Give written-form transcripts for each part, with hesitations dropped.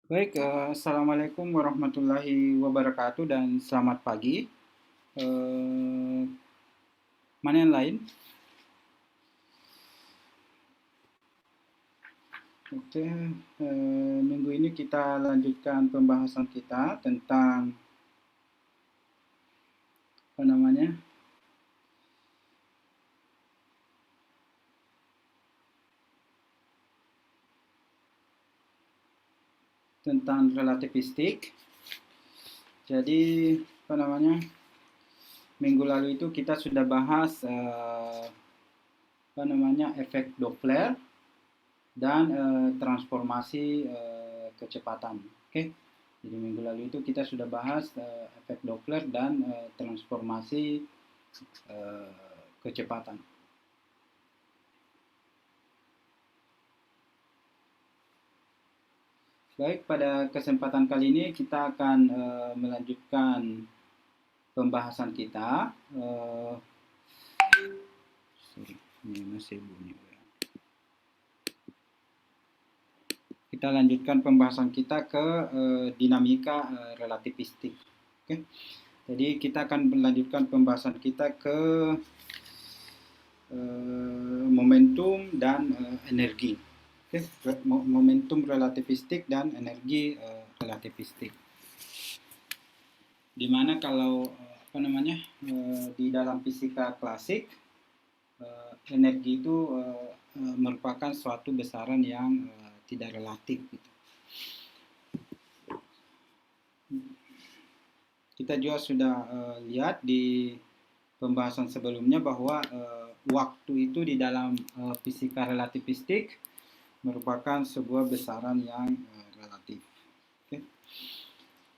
Baik, assalamualaikum warahmatullahi wabarakatuh dan selamat pagi. Eh, Mana yang lain? Oke, minggu ini kita lanjutkan pembahasan kita tentang apa namanya? Tentang relativistik. Jadi apa namanya? Minggu lalu itu kita sudah bahas apa namanya? Efek Doppler dan transformasi kecepatan. Oke. Jadi minggu lalu itu kita sudah bahas efek Doppler dan transformasi kecepatan. Baik, pada kesempatan kali ini kita akan melanjutkan pembahasan kita. Sorry, ini masih bunyi. Kita lanjutkan pembahasan kita ke dinamika relativistik. Oke. Jadi kita akan melanjutkan pembahasan kita ke momentum dan energi. Oke, momentum relativistik dan energi relativistik. Dimana kalau apa namanya di dalam fisika klasik energi itu merupakan suatu besaran yang tidak relatif. Gitu. Kita juga sudah lihat di pembahasan sebelumnya bahwa waktu itu di dalam fisika relativistik merupakan sebuah besaran yang relatif. Oke.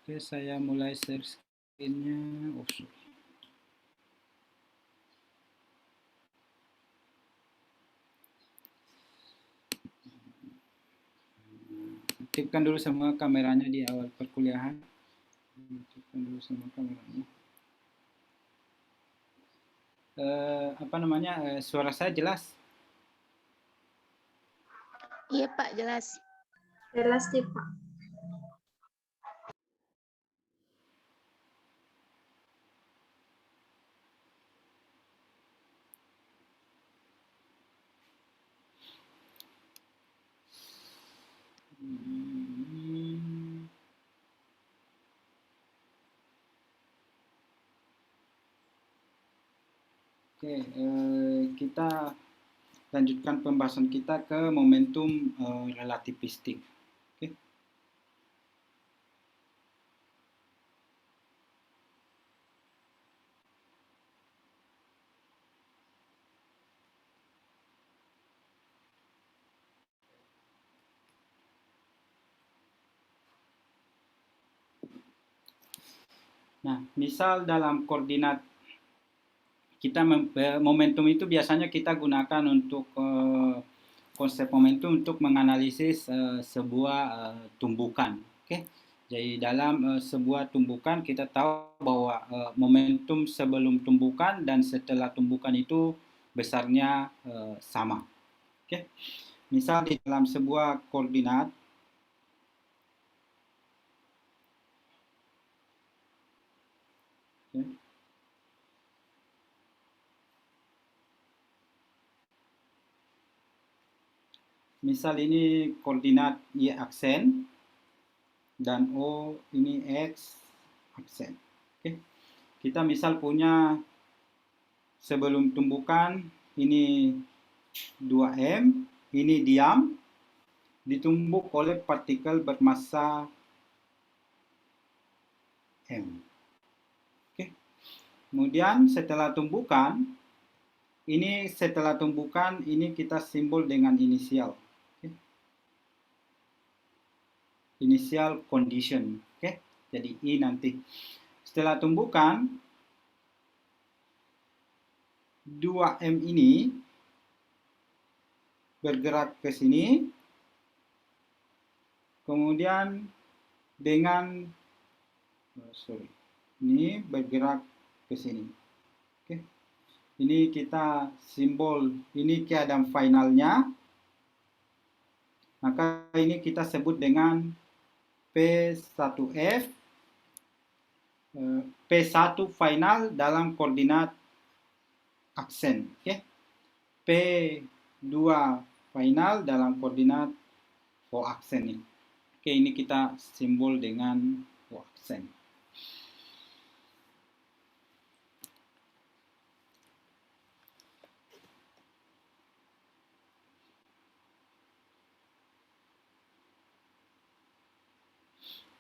Oke, saya mulai share screen-nya. Oh, sorry. Aktifkan dulu semua kameranya di awal perkuliahan. Aktifkan dulu semua kameranya. Apa namanya? Suara saya jelas? Iya Pak, jelas. Jelas sih Pak. Oke, kita lanjutkan pembahasan kita ke momentum relativistik. Oke. Nah, misal dalam koordinat kita momentum itu biasanya kita gunakan untuk konsep momentum untuk menganalisis sebuah tumbukan. Oke. Jadi dalam sebuah tumbukan kita tahu bahwa momentum sebelum tumbukan dan setelah tumbukan itu besarnya sama. Oke. Misal di dalam sebuah koordinat misal ini koordinat Y aksen dan O ini X aksen. Oke. Kita misal punya sebelum tumbukan ini 2M, ini diam, ditumbuk oleh partikel bermassa M. Oke. Kemudian setelah tumbukan, ini kita simbol dengan inisial. Oke. Initial condition. Oke. Jadi I nanti. Setelah tumbukan, 2M ini bergerak ke sini, kemudian dengan ini bergerak ke sini. Oke. Ini kita simbol, ini keadaan finalnya. Maka ini kita sebut dengan P1F, P1 final dalam koordinat aksen. Oke. P2 final dalam koordinat koaksen. Oke, ini kita simbol dengan koaksen.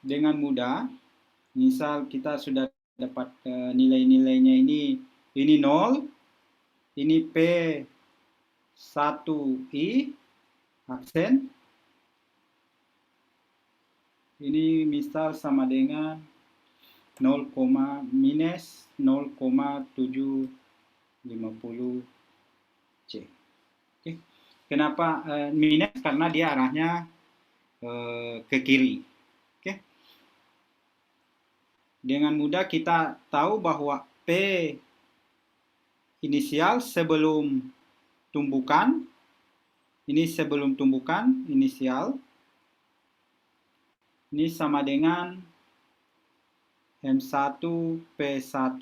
Dengan mudah, misal kita sudah dapat nilai-nilainya ini 0, ini P1I aksen, ini misal sama dengan 0, minus 0,750 C. Oke. Kenapa minus? Karena dia arahnya ke kiri. Oke. Dengan mudah kita tahu bahwa P inisial sebelum tumbukan, ini sebelum tumbukan inisial, ini sama dengan M1 P1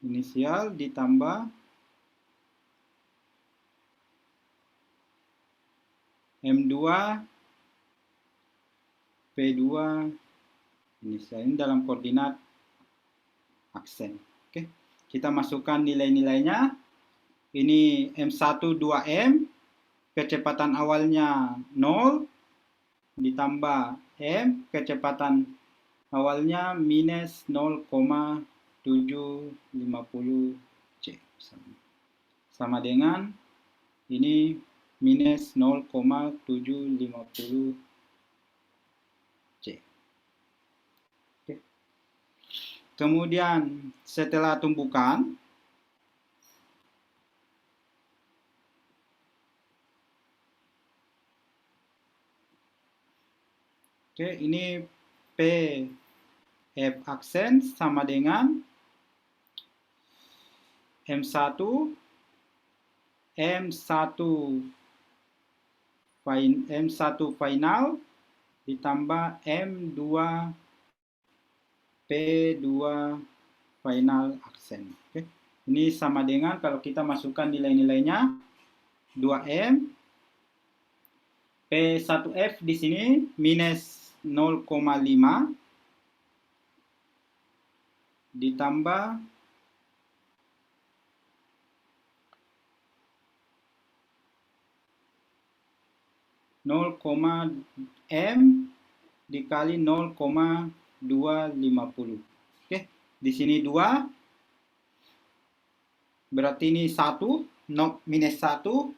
inisial ditambah M2 P2 inisial. Ini dalam koordinat aksen. Oke. Kita masukkan nilai-nilainya. Ini M1 2M, kecepatan awalnya 0, ditambah M, kecepatan awalnya minus 0,750 C. Sama dengan ini minus 0,750 C. Oke. Kemudian setelah tumbukan, oke, ini PF aksen sama dengan M1 final ditambah M2 P2 final aksen. Oke. Ini sama dengan kalau kita masukkan nilai-nilainya 2M P1F di sini minus 0,5 ditambah M dikali 0,250. Oke, di sini 2, berarti ini 1, minus 1,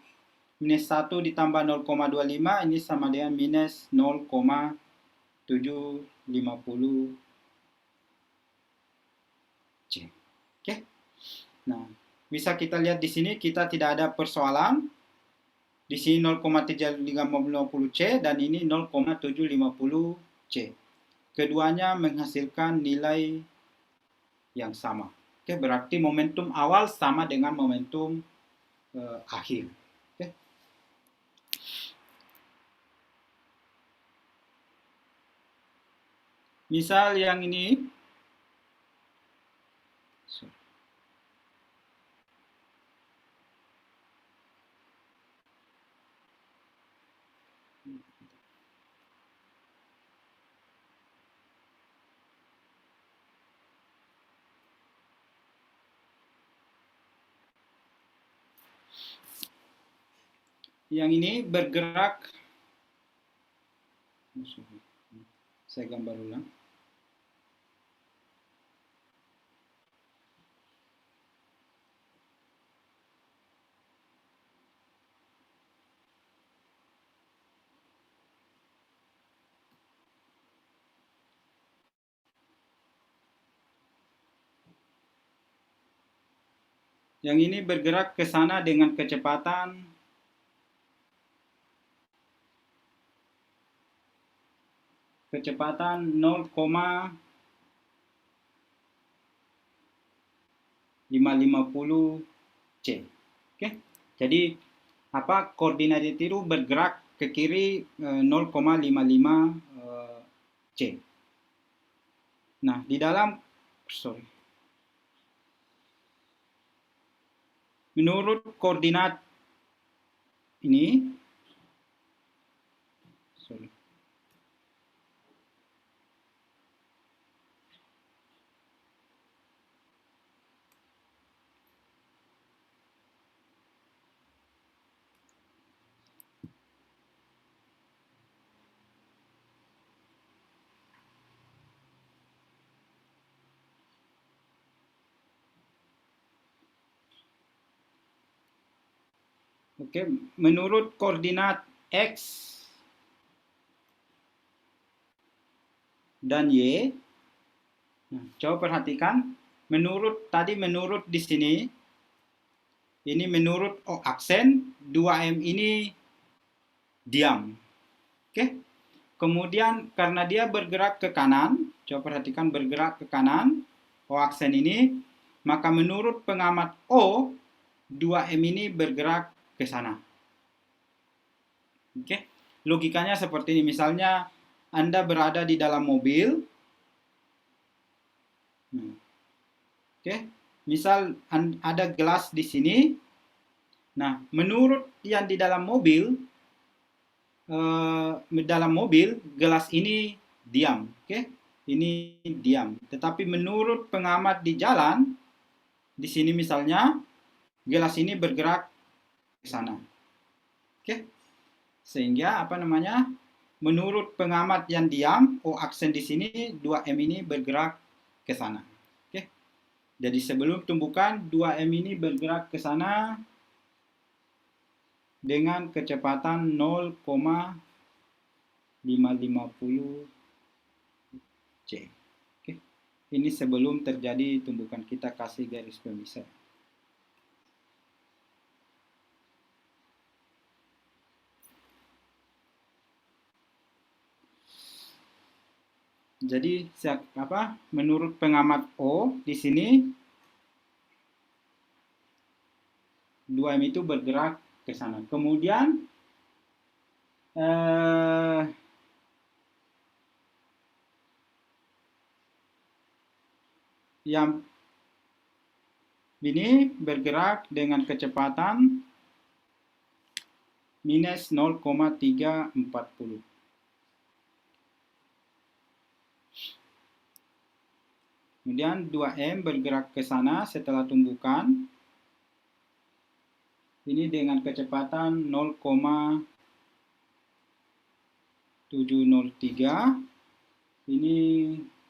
minus 1 ditambah 0,25, ini sama dengan minus 0,750 C. Oke. Nah, bisa kita lihat di sini kita tidak ada persoalan. Di sini 0,350 C dan ini 0,750 C. Keduanya menghasilkan nilai yang sama. Oke, berarti momentum awal sama dengan momentum akhir. Oke. Misal yang ini, bergerak, saya gambar ulang. Yang ini bergerak ke sana dengan kecepatan 0,550 C. Oke. Jadi koordinat itu bergerak ke kiri 0,55 C. Nah, di dalam menurut koordinat ini Oke, menurut koordinat X dan Y. Nah, coba perhatikan, menurut di sini, ini menurut aksen 2M ini diam. Oke. Kemudian karena dia bergerak ke kanan, coba perhatikan bergerak ke kanan, aksen ini, maka menurut pengamat O, 2M ini bergerak ke sana. Oke. Logikanya seperti ini. Misalnya Anda berada di dalam mobil. Oke. Misal ada gelas di sini. Nah, menurut yang di dalam mobil, gelas ini diam. Oke. Ini diam. Tetapi menurut pengamat di jalan, di sini misalnya gelas ini bergerak ke sana. Oke. Sehingga menurut pengamat yang diam, aksen di sini 2M ini bergerak ke sana. Oke. Jadi sebelum tumbukan 2M ini bergerak ke sana dengan kecepatan 0,550 C. Oke. Ini sebelum terjadi tumbukan, kita kasih garis pemisah. Jadi menurut pengamat O di sini 2M itu bergerak ke sana. Kemudian yang ini bergerak dengan kecepatan minus 0,340. Kemudian 2M bergerak ke sana setelah tumbukan. Ini dengan kecepatan 0,703. Ini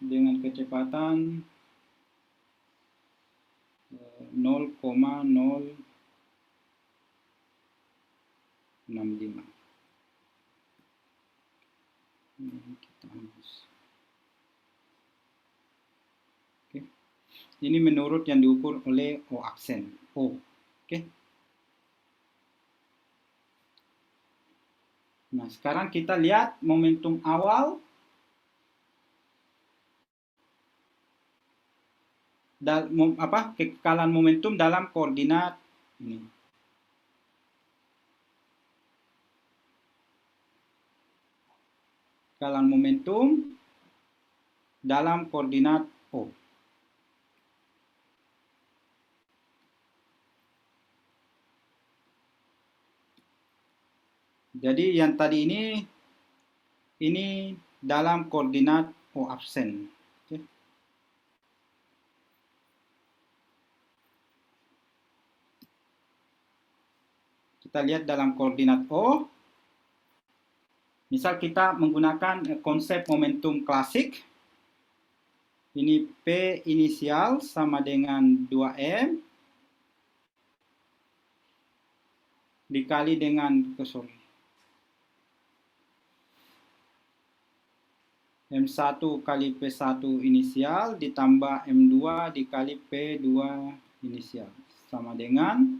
dengan kecepatan 0,065. Kita hapus. Oke. Ini menurut yang diukur oleh aksen O. Oke. Nah, sekarang kita lihat momentum awal kekekalan momentum dalam koordinat ini. Kekekalan momentum dalam koordinat O. Jadi yang tadi ini dalam koordinat O absen. Oke. Kita lihat dalam koordinat O. Misal kita menggunakan konsep momentum klasik. Ini P inisial sama dengan 2M dikali dengan M1 kali P1 inisial ditambah M2 dikali P2 inisial sama dengan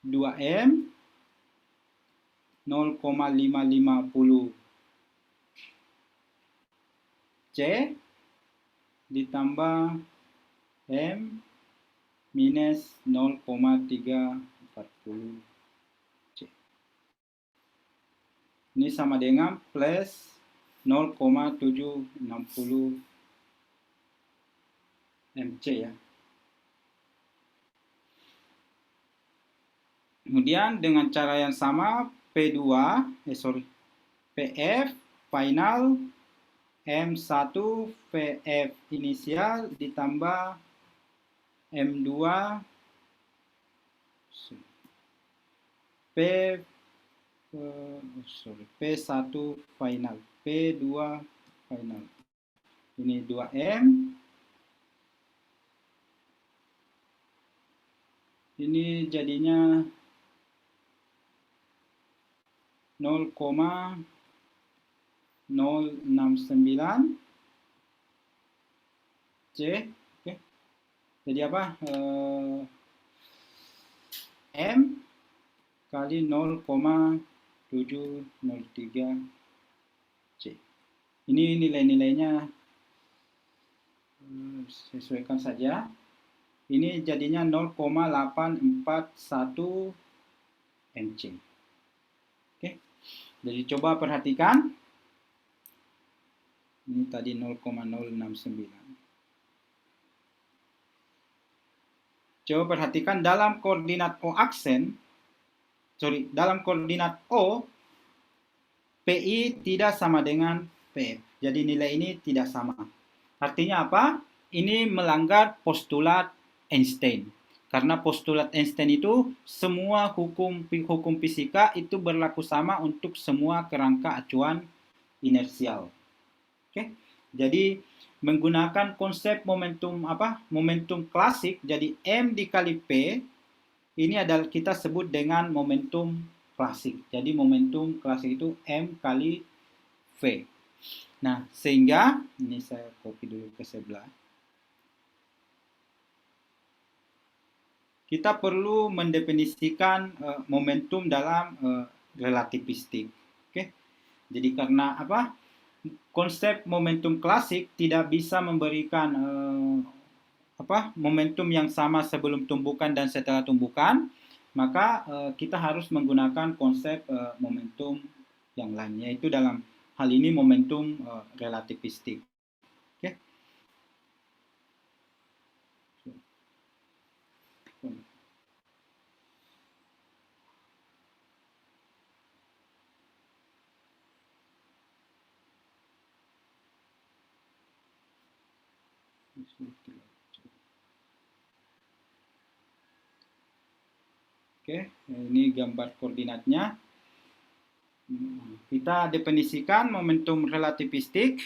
2M 0,550 C ditambah M minus 0,340 Ini sama dengan plus 0,760 mc ya. Kemudian dengan cara yang sama PF final M1 VF inisial ditambah M2 P1 final P2 final. Ini 2M. Ini jadinya 0,069 C. Oke. Jadi apa? M kali 0,703 C. Ini nilai-nilainya sesuaikan saja. Ini jadinya 0,841 mc. Oke. Jadi coba perhatikan. Ini tadi 0,069. Coba perhatikan dalam koordinat dalam koordinat O, PI tidak sama dengan PF. Jadi nilai ini tidak sama. Artinya apa? Ini melanggar postulat Einstein. Karena postulat Einstein itu semua hukum fisika itu berlaku sama untuk semua kerangka acuan inersial. Oke. Jadi menggunakan konsep momentum Momentum klasik. Jadi M dikali P ini adalah kita sebut dengan momentum klasik. Jadi momentum klasik itu M kali V. Nah, sehingga ini saya copy dulu ke sebelah. Kita perlu mendefinisikan momentum dalam relativistik. Oke. Jadi karena apa? Konsep momentum klasik tidak bisa memberikan momentum yang sama sebelum tumbukan dan setelah tumbukan, maka kita harus menggunakan konsep momentum yang lain, yaitu dalam hal ini momentum relativistik. Oke. Oke, ini gambar koordinatnya. Kita definisikan momentum relativistik.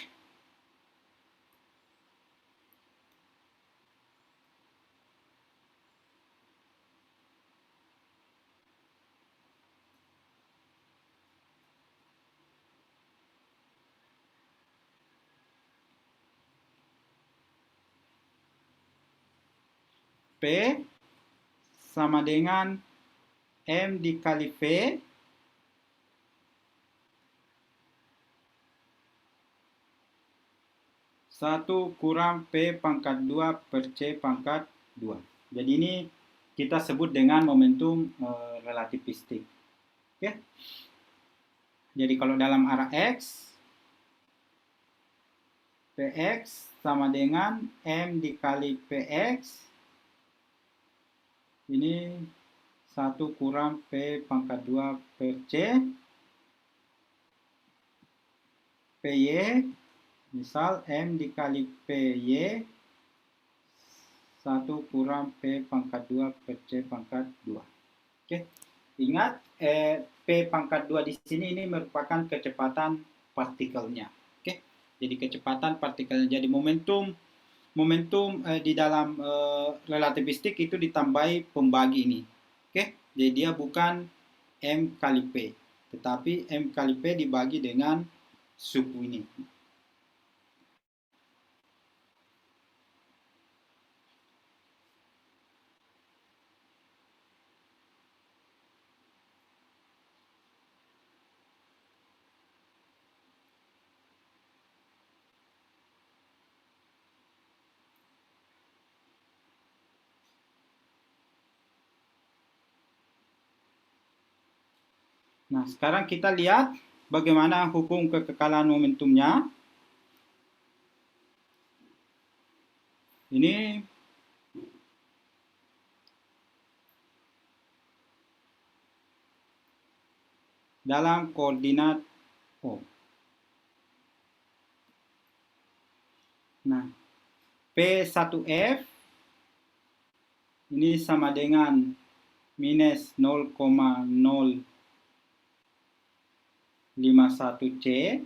P sama dengan M dikali V satu kurang P pangkat 2 per C pangkat 2. Jadi ini kita sebut dengan momentum relativistik. Oke. Jadi kalau dalam arah X, Px sama dengan M dikali Px. Ini 1 kurang P pangkat 2 per C. PY, misal M dikali PY 1 kurang P pangkat 2 per C pangkat 2. Oke. Ingat, P pangkat 2 di sini ini merupakan kecepatan partikelnya. Oke. Jadi kecepatan partikelnya. Jadi momentum di dalam relativistik itu ditambahi pembagi ini. Oke. Jadi dia bukan M kali P, tetapi M kali P dibagi dengan suku ini. Nah, sekarang kita lihat bagaimana hukum kekekalan momentumnya? Ini dalam koordinat O. Nah, P1F ini sama dengan minus 0,051 C.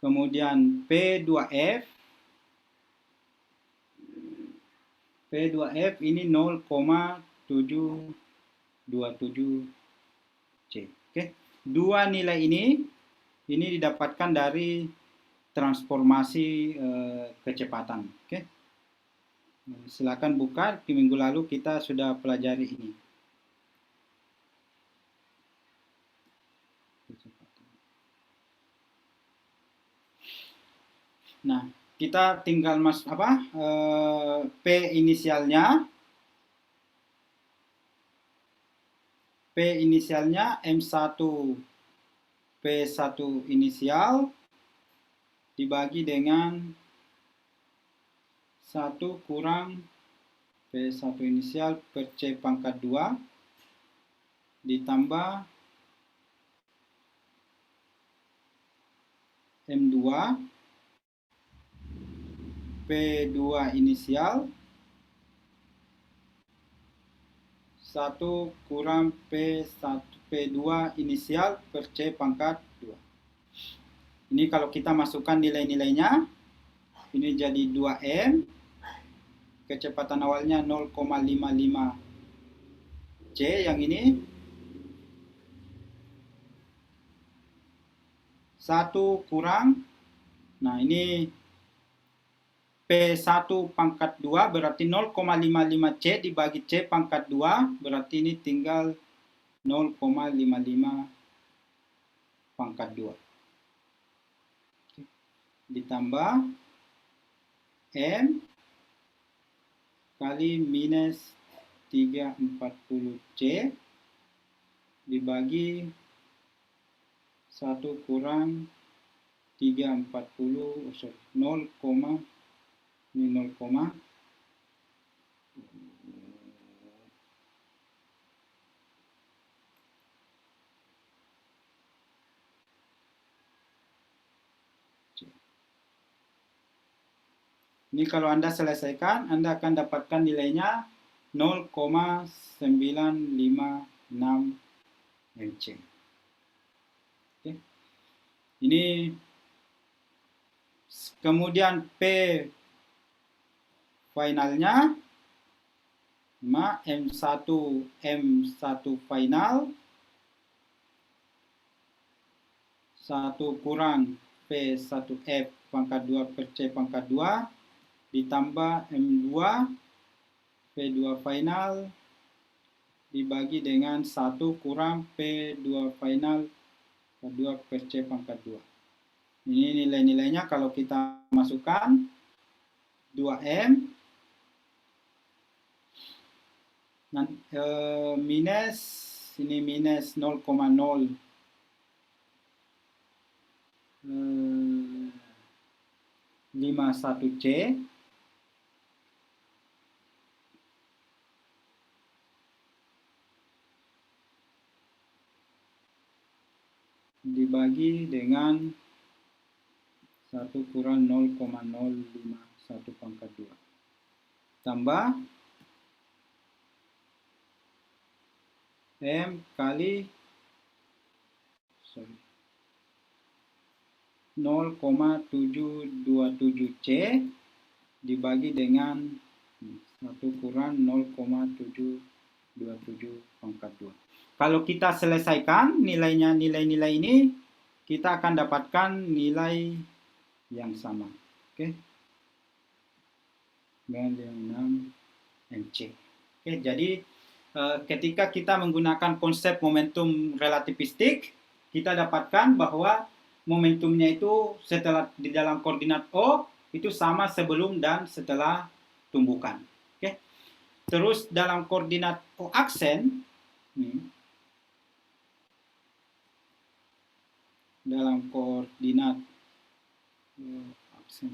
Kemudian P2F ini 0,727 C. Oke. Dua nilai ini didapatkan dari transformasi kecepatan. Oke. Silakan buka, di minggu lalu kita sudah pelajari ini. Nah, kita tinggal P inisialnya M1 P1 inisial dibagi dengan 1 kurang P1 inisial per C pangkat 2 ditambah M2 P2 inisial 1 kurang P2 inisial per C pangkat 2. Ini kalau kita masukkan nilai-nilainya, ini jadi 2M, kecepatan awalnya 0,55 C, yang ini 1 kurang, nah ini P1 pangkat 2 berarti 0,55 C dibagi C pangkat 2, berarti ini tinggal 0,55 pangkat 2. Ditambah M kali minus 340 C dibagi 1 kurang 340, 0, ini 0, ini kalau Anda selesaikan, Anda akan dapatkan nilainya 0,956 MC. Oke. Ini kemudian P finalnya M1 final 1 kurang P1F pangkat 2 per C pangkat 2 ditambah M2 P2 final dibagi dengan 1 kurang P2 final per 2 per C pangkat 2. Ini nilai-nilainya kalau kita masukkan 2M minus, ini minus 0,051 C dibagi dengan 1 kurang 0,051 pangkat 2 tambah M kali 0,727 C dibagi dengan 1 kurang 0,727 pangkat 2. Kalau kita selesaikan nilai-nilai ini, kita akan dapatkan nilai yang sama. Oke. 96 MC. Oke, jadi ketika kita menggunakan konsep momentum relativistik, kita dapatkan bahwa momentumnya itu setelah di dalam koordinat O itu sama sebelum dan setelah tumbukan. Oke. Terus dalam koordinat O aksen, dalam koordinat aksen.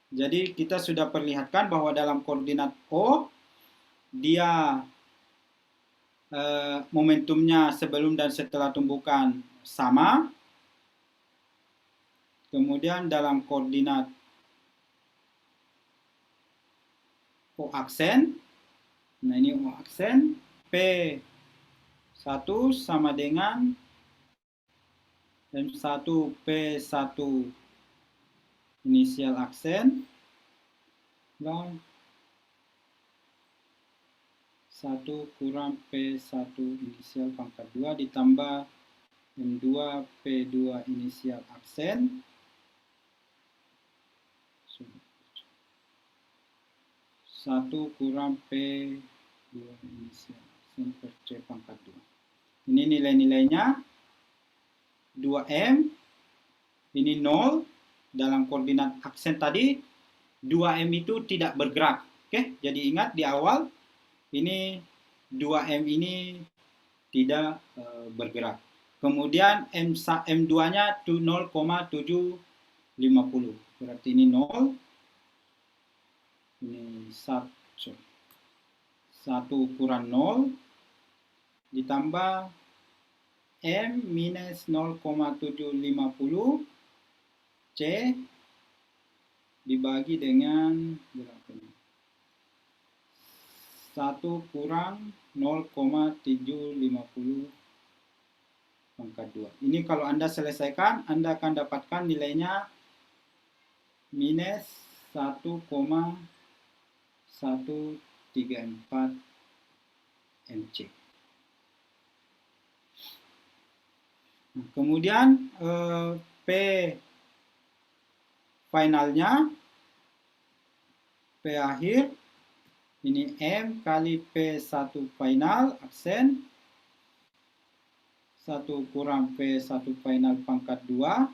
Jadi kita sudah perlihatkan bahwa dalam koordinat O dia momentumnya sebelum dan setelah tumbukan sama. Kemudian dalam koordinat O aksen, nah ini O aksen, P1 sama dengan M1 P1 inisial aksen dan 1 kurang P1 inisial pangkat 2 ditambah M2 P2 inisial aksen 1 kurang P2 inisial aksen per C pangkat 2. Ini nilai-nilainya 2M, ini 0. Dalam koordinat aksen tadi 2M itu tidak bergerak. Oke, jadi ingat di awal ini 2M ini tidak bergerak. Kemudian M2-nya 0,750. Berarti ini 0. Ini 1 kurang 0 ditambah M minus 0,750 C dibagi dengan berapa ini? 1 kurang 0,750 pangkat 2. Ini kalau Anda selesaikan, Anda akan dapatkan nilainya minus 1,134 MC. Nah, kemudian P finalnya, P akhir, ini M kali P1 final aksen 1 kurang P1 final pangkat 2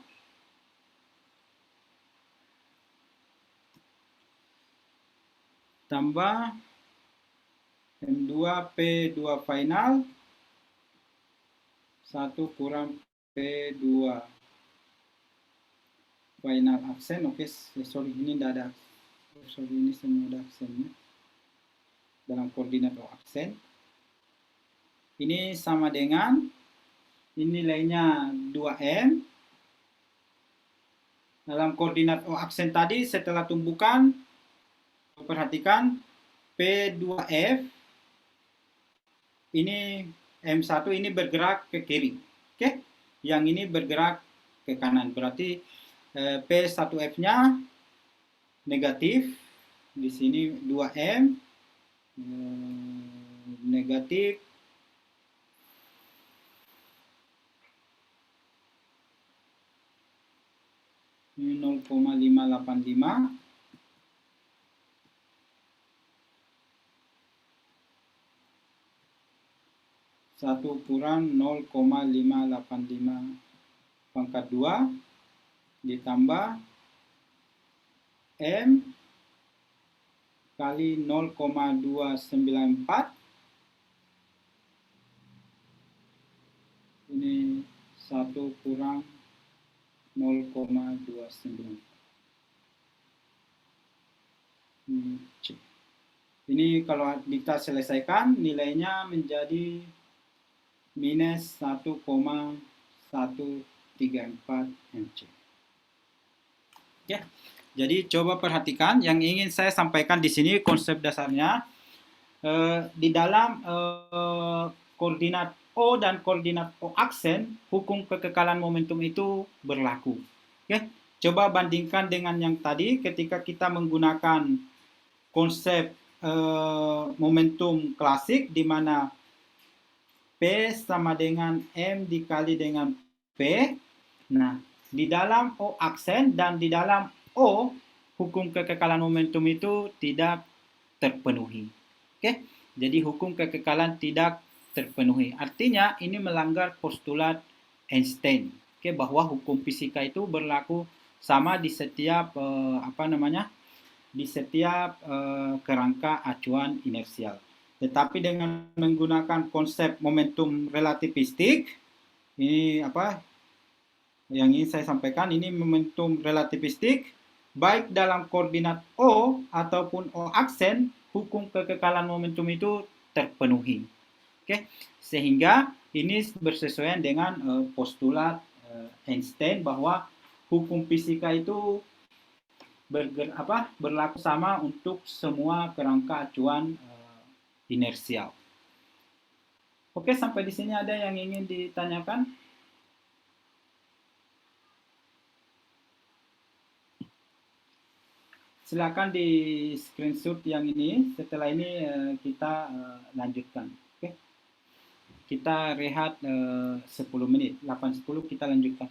tambah M2 P2 final 1 kurang P2 final aksen. Oke, sorry ini tidak ada, sorry ini semua ada aksennya dalam koordinat O aksen. Ini sama dengan ini nilainya 2M. Dalam koordinat O aksen tadi setelah tumbukan, perhatikan P2F ini M1 ini bergerak ke kiri. Oke, yang ini bergerak ke kanan. Berarti P1F-nya negatif. Di sini 2M negatif. Ini 0,585. 1 kurang 0,585 pangkat 2 ditambah M kali 0,294. Ini 1 kurang 0,294. Ini kalau kita selesaikan nilainya menjadi minus 1,134 MC. Ya, jadi coba perhatikan yang ingin saya sampaikan di sini konsep dasarnya di dalam koordinat O dan koordinat O aksen hukum kekekalan momentum itu berlaku. Ya, coba bandingkan dengan yang tadi ketika kita menggunakan konsep momentum klasik di mana P sama dengan M dikali dengan P. Nah, di dalam O aksen dan di dalam O, hukum kekekalan momentum itu tidak terpenuhi. Oke, jadi hukum kekekalan tidak terpenuhi. Artinya ini melanggar postulat Einstein. Oke, bahwa hukum fisika itu berlaku sama di setiap di setiap kerangka acuan inersial. Tetapi dengan menggunakan konsep momentum relativistik, ini apa yang ingin saya sampaikan, ini momentum relativistik, baik dalam koordinat O ataupun O aksen, hukum kekekalan momentum itu terpenuhi. Oke, sehingga ini bersesuaian dengan postulat Einstein bahwa hukum fisika itu berlaku sama untuk semua kerangka acuan inersial. Oke, sampai di sini ada yang ingin ditanyakan? Silakan di screenshot yang ini. Setelah ini kita lanjutkan. Oke. Kita rehat 10 menit. 8.10 kita lanjutkan.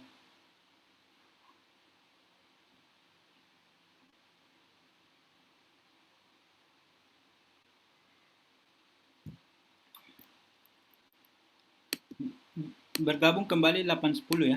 Bergabung kembali 8.10 ya.